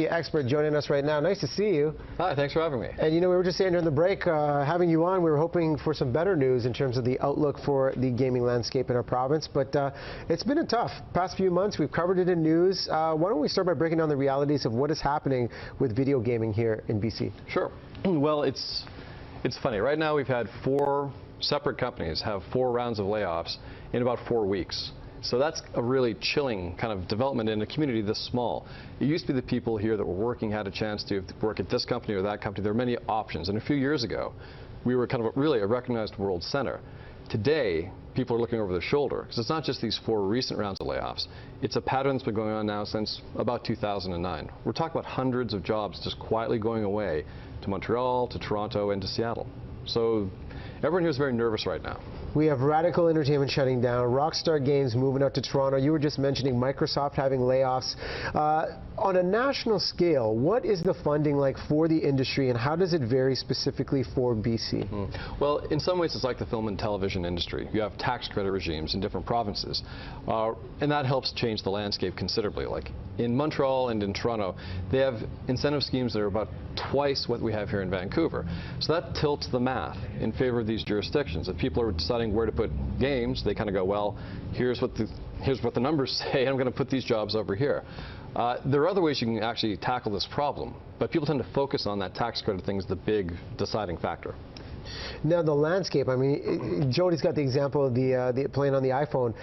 media expert joining us right now. Nice to see you. Hi, thanks for having me. And you know, we were just saying during the break, having you on, we were hoping for some better news in terms of the outlook for the gaming landscape in our province, but it's been a tough past few months. We've covered it in news. Why don't we start by breaking down the realities of what is happening with video gaming here in BC? Sure. Well, it's funny. Right now we've had 4 separate companies have 4 rounds of layoffs in about 4 weeks. So that's a really chilling kind of development in a community this small. It used to be the people here that were working had a chance to work at this company or that company. There were many options. And a few years ago, we were kind of really a recognized world center. Today, people are looking over their shoulder because it's not just these 4 recent rounds of layoffs. It's a pattern that's been going on now since about 2009. We're talking about hundreds of jobs just quietly going away to Montreal, to Toronto, and to Seattle. So everyone here is very nervous right now. We have Radical Entertainment shutting down, Rockstar Games moving out to Toronto. You were just mentioning Microsoft having layoffs. On a national scale, what is the funding like for the industry, and how does it vary specifically for BC? Well, in some ways, it's like the film and television industry. You have tax credit regimes in different provinces, and that helps change the landscape considerably. Like in Montreal and in Toronto, they have incentive schemes that are about twice what we have here in Vancouver. So that tilts the math in favor of these jurisdictions. If people are deciding where to put games, they kind of go, well, here's what the numbers say, and I'm going to put these jobs over here. There are other ways you can actually tackle this problem, but people tend to focus on that tax credit thing as the big deciding factor. Now the landscape, I mean, Jody's got the example of the playing on the iPhone.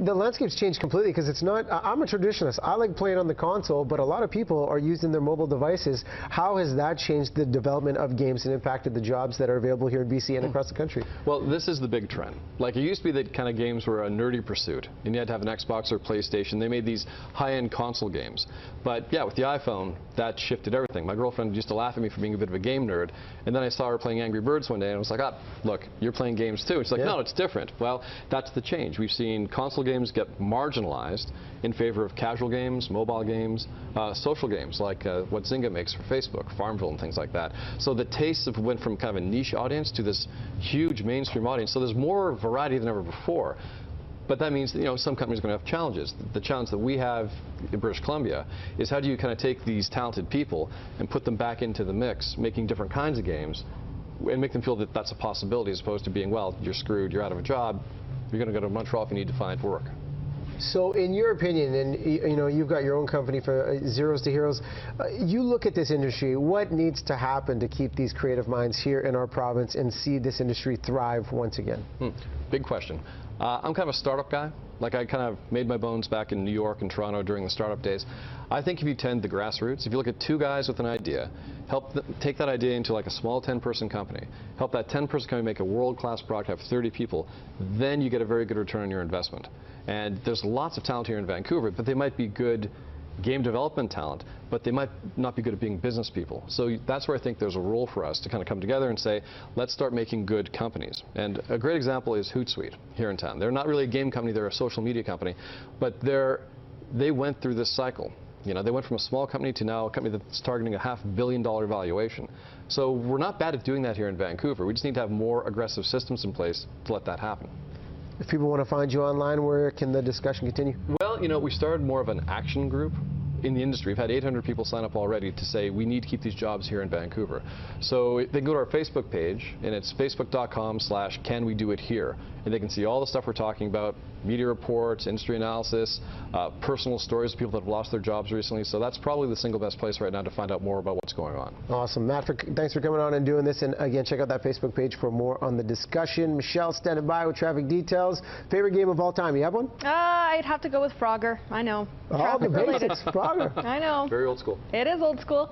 The landscape's changed completely because it's not, I'm a traditionalist. I like playing on the console, but a lot of people are using their mobile devices. How has that changed the development of games and impacted the jobs that are available here in BC and across the country? Well, this is the big trend. Like it used to be that kind of games were a nerdy pursuit, and you had to have an Xbox or PlayStation. They made these high-end console games. But yeah, with the iPhone, that shifted everything. My girlfriend used to laugh at me for being a bit of a game nerd, and then I saw her playing Angry Birds one day, and I was like, oh, look, you're playing games too. She's like, no, it's different. Well, that's the change. We've seen console games get marginalized in favor of casual games, mobile games, social games like what Zynga makes for Facebook, Farmville and things like that. So the tastes went from kind of a niche audience to this huge mainstream audience. So there's more variety than ever before. But that means that, you know, some companies are going to have challenges. The challenge that we have in British Columbia is how do you kind of take these talented people and put them back into the mix, making different kinds of games, and make them feel that that's a possibility as opposed to being, well, you're screwed, you're out of a job, you're going to go to Montreal if you need to find work. So in your opinion, and you know, you've got your own company for Zeros to Heroes, you look at this industry, what needs to happen to keep these creative minds here in our province and see this industry thrive once again? Big question. I'm kind of a startup guy. Like I kind of made my bones back in New York and Toronto during the startup days. I think if you tend the grassroots, if you look at 2 guys with an idea, take that idea into like a small 10-person company, help that 10-person company make a world-class product, have 30 people, then you get a very good return on your investment. And there's lots of talent here in Vancouver, but they might be good game development talent, but they might not be good at being business people. So that's where I think there's a role for us to kind of come together and say, let's start making good companies. And a great example is Hootsuite here in town. They're not really a game company, they're a social media company, but they went through this cycle. You know, they went from a small company to now a company that's targeting a $500 million valuation. So we're not bad at doing that here in Vancouver. We just need to have more aggressive systems in place to let that happen. If people want to find you online, where can the discussion continue? Well, you know, we started more of an action group in the industry. We've had 800 people sign up already to say we need to keep these jobs here in Vancouver. So they can go to our Facebook page, and it's facebook.com/canwedoithere. And they can see all the stuff we're talking about, media reports, industry analysis, personal stories of people that have lost their jobs recently. So that's probably the single best place right now to find out more about what's going on. Awesome. Matt, thanks for coming on and doing this. And again, check out that Facebook page for more on the discussion. Michelle standing by with traffic details. Favorite game of all time? You have one? I'd have to go with Frogger. I know. Oh, the basics. Frogger. I know. Very old school. It is old school.